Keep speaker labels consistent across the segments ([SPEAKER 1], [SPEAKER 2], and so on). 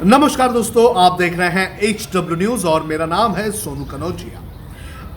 [SPEAKER 1] नमस्कार दोस्तों, आप देख रहे हैं HW न्यूज और मेरा नाम है सोनू कनौजिया।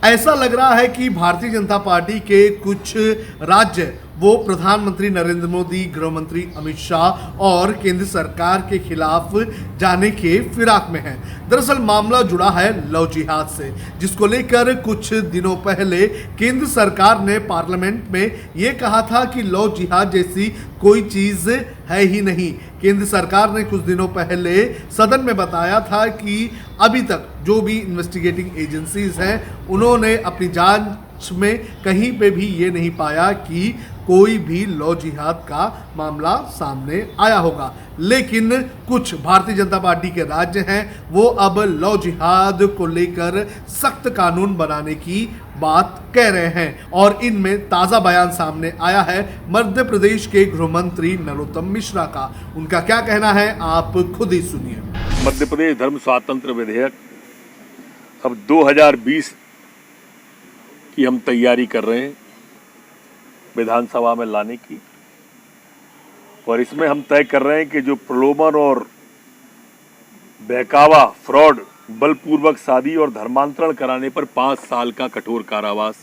[SPEAKER 1] ऐसा लग रहा है कि भारतीय जनता पार्टी के कुछ राज्य वो प्रधानमंत्री नरेंद्र मोदी, गृह मंत्री अमित शाह और केंद्र सरकार के खिलाफ जाने के फिराक में हैं। दरअसल मामला जुड़ा है लव जिहाद से, जिसको लेकर कुछ दिनों पहले केंद्र सरकार ने पार्लियामेंट में ये कहा था कि लव जिहाद जैसी कोई चीज है ही नहीं। केंद्र सरकार ने कुछ दिनों पहले सदन में बताया था कि अभी तक जो भी इन्वेस्टिगेटिंग एजेंसीज हैं उन्होंने अपनी जांच में कहीं पे भी ये नहीं पाया कि कोई भी लव जिहाद का मामला सामने आया होगा। लेकिन कुछ भारतीय जनता पार्टी के राज्य हैं वो अब लव जिहाद को लेकर सख्त कानून बनाने की बात कह रहे हैं और इनमें ताज़ा बयान सामने आया है मध्य प्रदेश के गृह मंत्री नरोत्तम मिश्रा का। उनका क्या कहना है आप खुद ही सुनिए।
[SPEAKER 2] मध्य प्रदेश धर्म स्वातंत्र विधेयक अब 2020 की हम तैयारी कर रहे हैं विधानसभा में लाने की, और इसमें हम तय कर रहे हैं कि जो प्रलोभन और बहकावा, फ्रॉड, बलपूर्वक शादी और धर्मांतरण कराने पर 5 साल का कठोर कारावास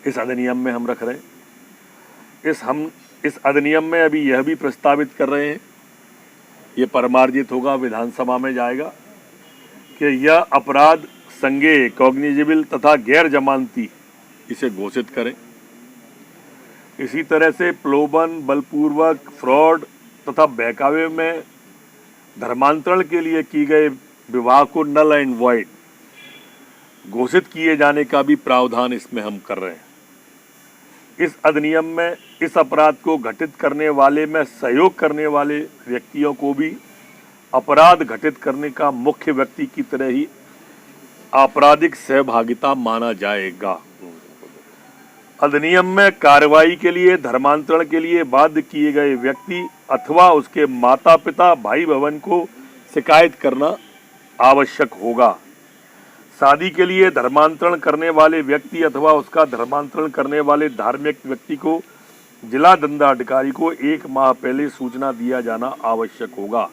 [SPEAKER 2] इस अधिनियम में हम रख रहे हैं। इस अधिनियम में अभी यह भी प्रस्तावित कर रहे हैं, ये परमार्जित होगा, विधानसभा में जाएगा, कि यह अपराध संज्ञेय, कॉग्निजेबल तथा गैर जमानती इसे घोषित करें। इसी तरह से प्रलोभन, बलपूर्वक, फ्रॉड तथा बहकावे में धर्मांतरण के लिए किए गए विवाह को नल एंड वॉइड घोषित किए जाने का भी प्रावधान इसमें हम कर रहे हैं। इस अधिनियम में इस अपराध को घटित करने वाले में सहयोग करने वाले व्यक्तियों को भी अपराध घटित करने का मुख्य व्यक्ति की तरह ही आपराधिक सहभागिता माना जाएगा। अधिनियम में कार्रवाई के लिए धर्मांतरण के लिए बाध्य किए गए व्यक्ति अथवा उसके माता पिता, भाई बहन को शिकायत करना आवश्यक होगा। शादी के लिए धर्मांतरण करने वाले व्यक्ति अथवा उसका धर्मांतरण करने वाले धार्मिक व्यक्ति को जिला दंडाधिकारी को 1 माह पहले सूचना दिया जाना आवश्यक होगा।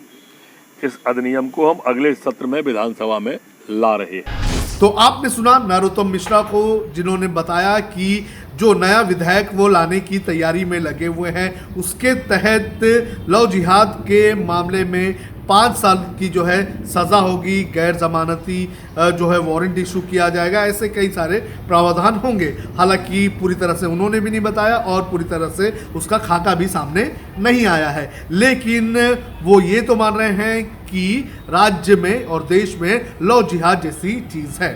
[SPEAKER 2] इस अधिनियम को हम अगले सत्र में विधानसभा में ला रहे हैं।
[SPEAKER 1] तो आपने सुना नरोत्तम मिश्रा को, जिन्होंने बताया कि जो नया विधेयक वो लाने की तैयारी में लगे हुए हैं, उसके तहत लव जिहाद के मामले में 5 साल की जो है सज़ा होगी, गैर जमानती जो है वारंट इशू किया जाएगा, ऐसे कई सारे प्रावधान होंगे। हालांकि पूरी तरह से उन्होंने भी नहीं बताया और पूरी तरह से उसका खाका भी सामने नहीं आया है, लेकिन वो ये तो मान रहे हैं कि राज्य में और देश में लव जिहाद जैसी चीज़ है।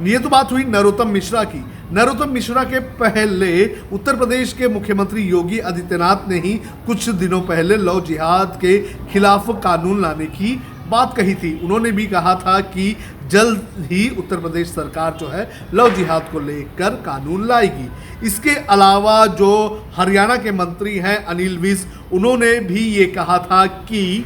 [SPEAKER 1] ये तो बात हुई नरोत्तम मिश्रा की। नरोत्तम मिश्रा के पहले उत्तर प्रदेश के मुख्यमंत्री योगी आदित्यनाथ ने ही कुछ दिनों पहले लव जिहाद के खिलाफ कानून लाने की बात कही थी। उन्होंने भी कहा था कि जल्द ही उत्तर प्रदेश सरकार जो है लव जिहाद को लेकर कानून लाएगी। इसके अलावा जो हरियाणा के मंत्री हैं अनिल विज, उन्होंने भी ये कहा था कि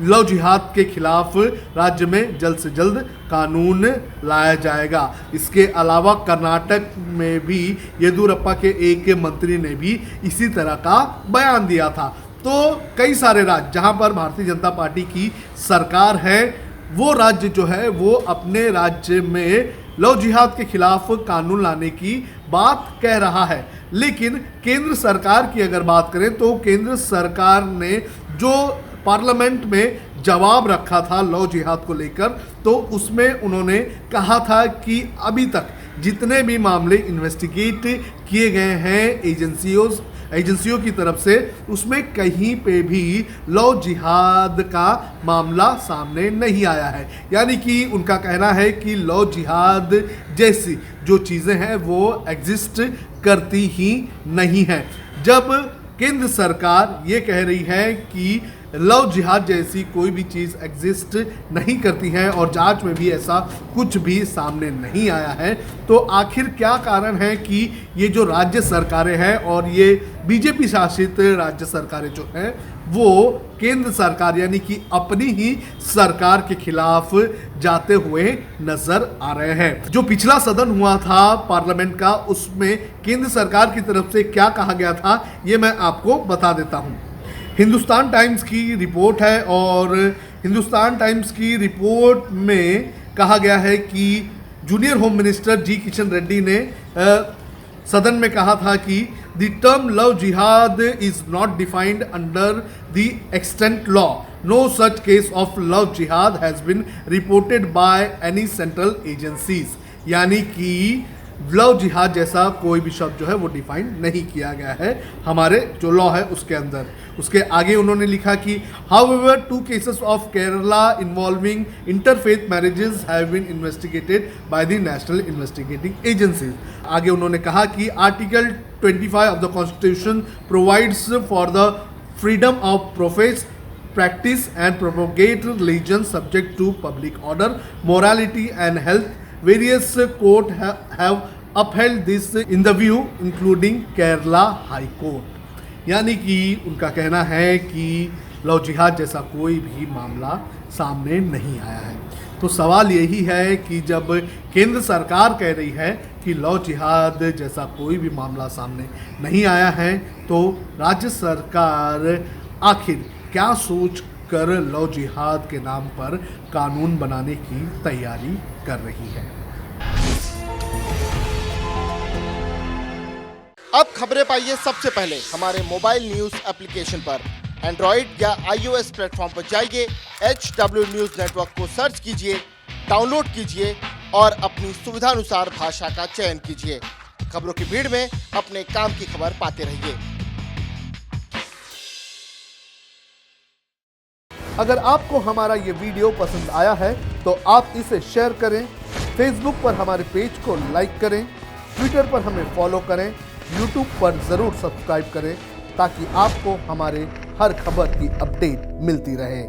[SPEAKER 1] लव जिहाद के खिलाफ राज्य में जल्द से जल्द कानून लाया जाएगा। इसके अलावा कर्नाटक में भी येदियुरप्पा के एक मंत्री ने भी इसी तरह का बयान दिया था। तो कई सारे राज्य जहां पर भारतीय जनता पार्टी की सरकार है, वो राज्य जो है वो अपने राज्य में लव जिहाद के खिलाफ कानून लाने की बात कह रहा है। लेकिन केंद्र सरकार की अगर बात करें तो केंद्र सरकार ने जो पार्लियामेंट में जवाब रखा था लव जिहाद को लेकर, तो उसमें उन्होंने कहा था कि अभी तक जितने भी मामले इन्वेस्टिगेट किए गए हैं एजेंसियों की तरफ से, उसमें कहीं पे भी लव जिहाद का मामला सामने नहीं आया है। यानी कि उनका कहना है कि लव जिहाद जैसी जो चीज़ें हैं वो एग्जिस्ट करती ही नहीं हैं। जब केंद्र सरकार ये कह रही है कि लव जिहाद जैसी कोई भी चीज़ एग्जिस्ट नहीं करती है और जांच में भी ऐसा कुछ भी सामने नहीं आया है, तो आखिर क्या कारण है कि ये जो राज्य सरकारें हैं और ये बीजेपी शासित राज्य सरकारें जो हैं वो केंद्र सरकार यानी कि अपनी ही सरकार के खिलाफ जाते हुए नजर आ रहे हैं। जो पिछला सदन हुआ था पार्लियामेंट का, उसमें केंद्र सरकार की तरफ से क्या कहा गया था ये मैं आपको बता देता हूं। हिंदुस्तान टाइम्स की रिपोर्ट है और हिंदुस्तान टाइम्स की रिपोर्ट में कहा गया है कि junior home minister G Kishan Reddy ने सदन में कहा था कि the term love jihad is not defined under the extent law. No such case of love jihad has been reported by any central agencies. यानी कि लव जिहाद जैसा कोई भी शब्द जो है वो डिफाइन नहीं किया गया है हमारे जो लॉ है उसके अंदर. उसके आगे उन्होंने लिखा कि however 2 cases of Kerala involving interfaith marriages have been investigated by the national investigating agencies. आगे उन्होंने कहा कि article 25 of the constitution provides for the freedom of profess practice and propagate religion subject to public order, morality and health. Various court have upheld this in the view including Kerala High Court. यानी कि उनका कहना है कि love जिहाद जैसा कोई भी मामला सामने नहीं आया है. तो सवाल यही है कि जब केंद्र सरकार कह रही है कि लव जिहाद जैसा कोई भी मामला सामने नहीं आया है तो राज्य सरकार आखिर क्या सोच कर लव जिहाद के नाम पर कानून बनाने की तैयारी कर रही है.
[SPEAKER 3] अब खबरें पाइए सबसे पहले हमारे मोबाइल न्यूज एप्लीकेशन पर. एंड्रॉइड या iOS प्लेटफॉर्म पर जाइए, HW न्यूज नेटवर्क को सर्च कीजिए, डाउनलोड कीजिए और अपनी सुविधानुसार भाषा का चयन कीजिए. खबरों की भीड़ में अपने काम की खबर पाते रहिए.
[SPEAKER 1] अगर आपको हमारा ये वीडियो पसंद आया है तो आप इसे शेयर करें, फेसबुक पर हमारे पेज को लाइक करें, ट्विटर पर हमें फॉलो करें, यूट्यूब पर ज़रूर सब्सक्राइब करें ताकि आपको हमारे हर खबर की अपडेट मिलती रहे.